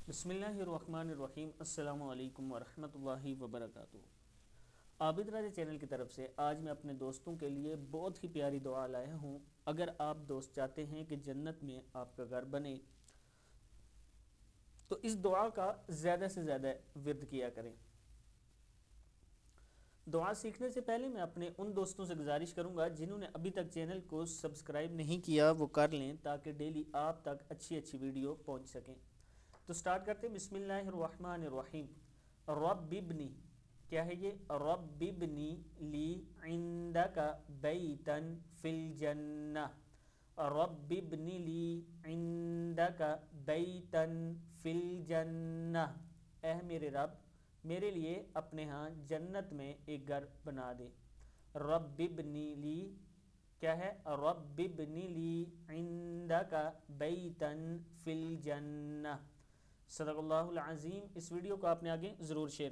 بسم اللہ الرحمن الرحیم۔ السلام علیکم ورحمۃ اللہ وبرکاتہ۔ عابد راجہ چینل کی طرف سے آج میں اپنے دوستوں کے لیے بہت ہی پیاری دعا لایا ہوں۔ اگر آپ دوست چاہتے ہیں کہ جنت میں آپ کا گھر بنے تو اس دعا کا زیادہ سے زیادہ ورد کیا کریں۔ دعا سیکھنے سے پہلے میں اپنے ان دوستوں سے گزارش کروں گا جنہوں نے ابھی تک چینل کو سبسکرائب نہیں کیا وہ کر لیں تاکہ ڈیلی آپ تک اچھی ویڈیو پہنچ سکیں۔ تو سٹارٹ کرتے ہیں۔ بسم اللہ الرحمن الرحیم۔ رب ابنی، کیا ہے یہ؟ رب ابنی لی عندک بیتا فی الجنہ۔ رب ابنی لی عندک بیتا فی الجنہ، اے میرے رب میرے لیے اپنے ہاں جنت میں ایک گھر بنا دے۔ رب ابنی لی، کیا ہے؟ رب ابنی لی عندک بیتا فی الجنہ۔ صدق اللہ العظیم۔ اس ویڈیو کو آپ نے آگے ضرور شیئر